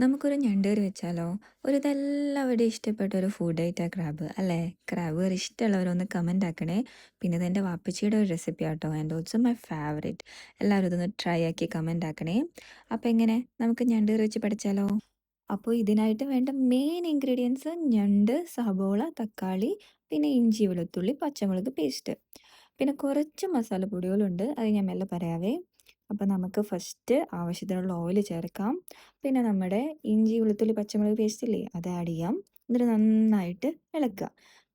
നമുക്കൊരു ഞണ്ടുകറി വെച്ചാലോ? ഇതെല്ലാവരുടെയും ഇഷ്ടപ്പെട്ട ഒരു ഫുഡ് ഐറ്റാ ക്രാബ് അല്ലേ? ക്രാബ് കറി ഇഷ്ടമുള്ളവരൊന്ന് കമൻ്റ് ആക്കണേ. പിന്നെ ഇതെൻ്റെ വാപ്പച്ചിയുടെ ഒരു റെസിപ്പി ആട്ടോ, ആൻഡ് ഓൾസോ മൈ ഫേവറേറ്റ്. എല്ലാവരും ഇതൊന്ന് ട്രൈ ആക്കി കമൻ്റ് ആക്കണേ. അപ്പോൾ എങ്ങനെ നമുക്ക് ഞണ്ടുകറി വെച്ച് പഠിച്ചാലോ? അപ്പോൾ ഇതിനായിട്ട് വേണ്ട മെയിൻ ഇൻഗ്രീഡിയൻസ് ഞണ്ട്, സബോള, തക്കാളി, പിന്നെ ഇഞ്ചി, വെളുത്തുള്ളി, പച്ചമുളക് പേസ്റ്റ്. പിന്നെ കുറച്ച് മസാലപ്പൊടികളുണ്ട്, അത് ഞാൻ മെല്ലെ പറയാവേ. അപ്പോൾ നമുക്ക് ഫസ്റ്റ് ആവശ്യത്തിനുള്ള ഓയിൽ ചേർക്കാം. പിന്നെ നമ്മുടെ ഇഞ്ചി, വെളുത്തുള്ളി, പച്ചമുളക് പേസ്റ്റ് ഇല്ലേ, അത് ആഡ് ചെയ്യാം. എന്നിട്ട് നന്നായിട്ട് ഇളക്കുക.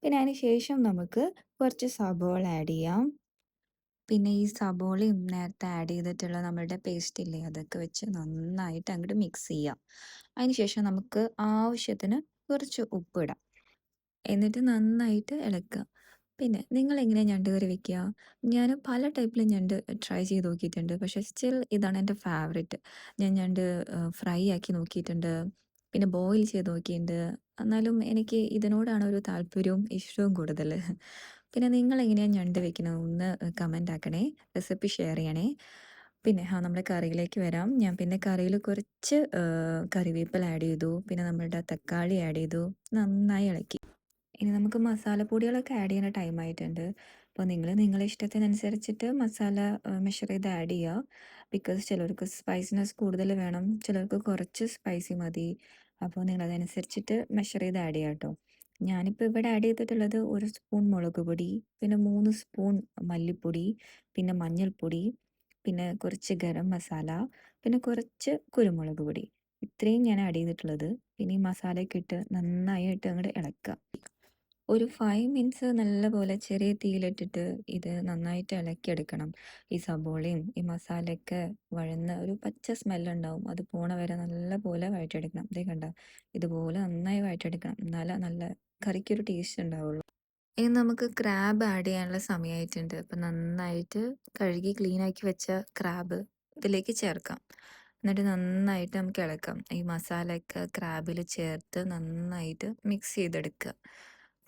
പിന്നെ അതിന് ശേഷം നമുക്ക് കുറച്ച് സബോള ആഡ് ചെയ്യാം. പിന്നെ ഈ സബോളയും നേരത്തെ ആഡ് ചെയ്തിട്ടുള്ള നമ്മളുടെ പേസ്റ്റ് ഇല്ലേ, അതൊക്കെ വെച്ച് നന്നായിട്ട് അങ്ങോട്ട് മിക്സ് ചെയ്യാം. അതിന് ശേഷം നമുക്ക് ആവശ്യത്തിന് കുറച്ച് ഉപ്പിടാം. എന്നിട്ട് നന്നായിട്ട് ഇളക്കുക. പിന്നെ നിങ്ങളെങ്ങനെയാണ് ഞണ്ട് കറി വെക്കുക? ഞാൻ പല ടൈപ്പിൽ ഞണ്ട് ട്രൈ ചെയ്ത് നോക്കിയിട്ടുണ്ട്. പക്ഷേ സ്റ്റിൽ ഇതാണ് എൻ്റെ ഫേവറേറ്റ്. ഞാൻ ഞണ്ട് ഫ്രൈ ആക്കി നോക്കിയിട്ടുണ്ട്. പിന്നെ ബോയിൽ ചെയ്ത് നോക്കിയിട്ടുണ്ട്. എന്നാലും എനിക്ക് ഇതിനോടാണ് ഒരു താല്പര്യവും ഇഷ്ടവും കൂടുതൽ. പിന്നെ നിങ്ങളെങ്ങനെയാണ് ഞണ്ട് വെക്കുന്നത് ഒന്ന് കമൻ്റ് ആക്കണേ. റെസിപ്പി ഷെയർ ചെയ്യണേ. പിന്നെ നമ്മുടെ കറിയിലേക്ക് വരാം. ഞാൻ പിന്നെ കറിയിൽ കുറച്ച് കറിവേപ്പില ആഡ് ചെയ്തു. പിന്നെ നമ്മളുടെ തക്കാളി ആഡ് ചെയ്തു. നന്നായി ഇളക്കി. ഇനി നമുക്ക് മസാലപ്പൊടികളൊക്കെ ആഡ് ചെയ്യുന്ന ടൈം ആയിട്ടുണ്ട്. അപ്പോൾ നിങ്ങൾ നിങ്ങളുടെ ഇഷ്ടത്തിനനുസരിച്ചിട്ട് മസാല മെഷർ ചെയ്ത് ആഡ് ചെയ്യുക. ബിക്കോസ് ചിലർക്ക് സ്പൈസിനെസ് കൂടുതൽ വേണം, ചിലർക്ക് കുറച്ച് സ്പൈസി മതി. അപ്പോൾ നിങ്ങൾ അതനുസരിച്ചിട്ട് മെഷർ ചെയ്ത് ആഡ് ചെയ്യുക കേട്ടോ. ഞാനിപ്പോൾ ഇവിടെ ആഡ് ചെയ്തിട്ടുള്ളത് 1 സ്പൂൺ മുളക് പൊടി, പിന്നെ 3 സ്പൂൺ മല്ലിപ്പൊടി, പിന്നെ മഞ്ഞൾപ്പൊടി, പിന്നെ കുറച്ച് ഗരം മസാല, പിന്നെ കുറച്ച് കുരുമുളക് പൊടി. ഇത്രയും ഞാൻ ആഡ് ചെയ്തിട്ടുള്ളത്. പിന്നെ ഈ മസാലയൊക്കെ ഇട്ട് നന്നായിട്ട് അങ്ങോട്ട് ഇളക്കുക. ഒരു 5 മിനിറ്റ്സ് നല്ലപോലെ ചെറിയ തീയിലിട്ടിട്ട് ഇത് നന്നായിട്ട് ഇളക്കിയെടുക്കണം. ഈ സബോളയും ഈ മസാലയൊക്കെ വഴന്ന് ഒരു പച്ച സ്മെല്ലുണ്ടാവും. അത് പോണ വരെ നല്ലപോലെ വഴറ്റിയെടുക്കണം. ദേ കണ്ടോ? ഇതുപോലെ നന്നായി വഴറ്റിയെടുക്കണം. എന്നാലേ നല്ല കറിക്കൊരു ടേസ്റ്റ് ഉണ്ടാവുള്ളൂ. ഇനി നമുക്ക് ക്രാബ് ആഡ് ചെയ്യാനുള്ള സമയമായിട്ടുണ്ട്. അപ്പം നന്നായിട്ട് കഴുകി ക്ലീനാക്കി വെച്ച ക്രാബ് ഇതിലേക്ക് ചേർക്കാം. എന്നിട്ട് നന്നായിട്ട് നമുക്ക് ഇളക്കാം. ഈ മസാലയൊക്കെ ക്രാബിൽ ചേർത്ത് നന്നായിട്ട് മിക്സ് ചെയ്തെടുക്കുക.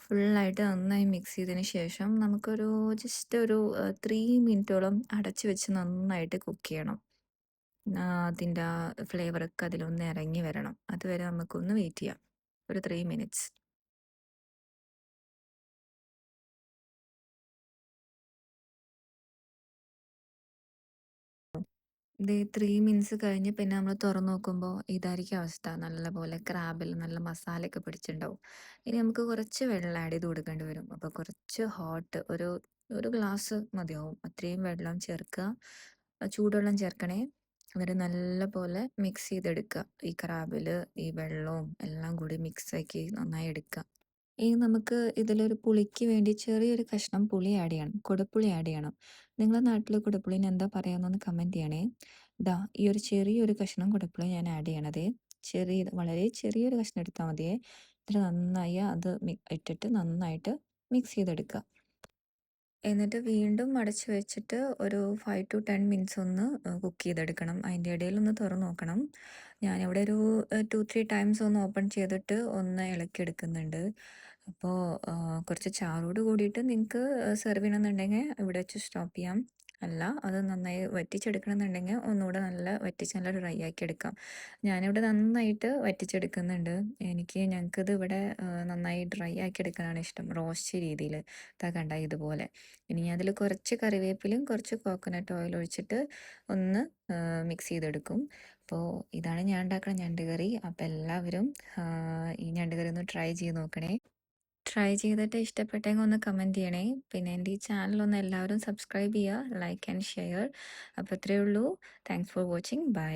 ഫുള്ളായിട്ട് നന്നായി മിക്സ് ചെയ്തതിന് ശേഷം നമുക്കൊരു ജസ്റ്റ് ഒരു 3 മിനിറ്റോളം അടച്ച് വെച്ച് നന്നായിട്ട് കുക്ക് ചെയ്യണം. അതിൻ്റെ ആ ഫ്ലേവറൊക്കെ അതിലൊന്ന് ഇറങ്ങി വരണം. അതുവരെ നമുക്കൊന്ന് വെയിറ്റ് ചെയ്യാം. ഒരു 3 മിനിറ്റ്സ്. ദേ 3 മിനിറ്റ്സ് കഴിഞ്ഞ് പിന്നെ നമ്മൾ തുറന്ന് നോക്കുമ്പോൾ ഇതായിരിക്കും അവസ്ഥ. നല്ലപോലെ ക്രാബിൽ നല്ല മസാലയൊക്കെ പിടിച്ചിട്ടുണ്ടാവും. ഇനി നമുക്ക് കുറച്ച് വെള്ളം ആഡ് ചെയ്ത് കൊടുക്കേണ്ടി വരും. അപ്പോൾ കുറച്ച് ഹോട്ട് ഒരു ഗ്ലാസ് മതിയാവും. അത്രയും വെള്ളം ചേർക്കുക. ചൂടുവെള്ളം ചേർക്കണേ. എന്നിട്ട് നല്ലപോലെ മിക്സ് ചെയ്തെടുക്കുക. ഈ ക്രാബിൽ ഈ വെള്ളവും എല്ലാം കൂടി മിക്സാക്കി നന്നായി എടുക്കുക. ഇനി നമുക്ക് ഇതിലൊരു പുളിക്ക് വേണ്ടി ചെറിയൊരു കഷ്ണം പുളി ആഡ് ചെയ്യണം. കുടംപുളി ആഡ് ചെയ്യണം. നിങ്ങളുടെ നാട്ടിൽ കുടംപുളീനെ എന്താ പറയാന്നൊന്ന് കമൻറ്റ് ചെയ്യണേ. ദാ ഈ ഒരു ചെറിയൊരു കഷ്ണം കുടംപുളി ഞാൻ ആഡ് ചെയ്യണതേ. വളരെ ചെറിയൊരു കഷ്ണം എടുത്താൽ മതിയേ. എന്നിട്ട് നന്നായി അത് ഇട്ടിട്ട് നന്നായിട്ട് മിക്സ് ചെയ്തെടുക്കുക. എന്നിട്ട് വീണ്ടും അടച്ച് വെച്ചിട്ട് ഒരു 5 ടു 10 മിനിറ്റ്സ് ഒന്ന് കുക്ക് ചെയ്തെടുക്കണം. അതിൻ്റെ ഇടയിലൊന്ന് തുറന്ന് നോക്കണം. ഞാനിവിടെ ഒരു 2, 3 ടൈംസ് ഒന്ന് ഓപ്പൺ ചെയ്തിട്ട് ഒന്ന് ഇളക്കിയെടുക്കുന്നുണ്ട്. അപ്പോൾ കുറച്ച് ചാറോട് കൂടിയിട്ട് നിങ്ങൾക്ക് സെർവ് ചെയ്യണമെന്നുണ്ടെങ്കിൽ ഇവിടെ വെച്ച് സ്റ്റോപ്പ് ചെയ്യാം. അല്ല അത് നന്നായി വറ്റിച്ചെടുക്കണമെന്നുണ്ടെങ്കിൽ ഒന്നുകൂടെ നല്ല വറ്റിച്ച് നല്ല ഡ്രൈ ആക്കി എടുക്കാം. ഞാനിവിടെ നന്നായിട്ട് വറ്റിച്ചെടുക്കുന്നുണ്ട്. ഞങ്ങൾക്കിത് ഇവിടെ നന്നായി ഡ്രൈ ആക്കി എടുക്കാനാണ് ഇഷ്ടം, റോസ്റ്റ് രീതിയിൽ. ഇതാ കണ്ട ഇതുപോലെ. ഇനി അതിൽ കുറച്ച് കറിവേപ്പിലയും കുറച്ച് കോക്കനട്ട് ഓയിൽ ഒഴിച്ചിട്ട് ഒന്ന് മിക്സ് ചെയ്തെടുക്കും. അപ്പോൾ ഇതാണ് ഞാൻ ഉണ്ടാക്കുന്ന ഞണ്ട് കറി. അപ്പോൾ എല്ലാവരും ഈ ഞണ്ട് കറി ഒന്ന് ട്രൈ ചെയ്ത് നോക്കണേ. ട്രൈ ചെയ്തിട്ട് ഇഷ്ടപ്പെട്ടെങ്കിൽ ഒന്ന് കമൻറ്റ് ചെയ്യണേ. പിന്നെ എൻ്റെ ഈ ചാനലൊന്ന് എല്ലാവരും സബ്സ്ക്രൈബ് ചെയ്യുക, ലൈക്ക് ആൻഡ് ഷെയർ. അപ്പോൾ ഇത്രയേ ഉള്ളൂ. Thanks for watching. ബൈ.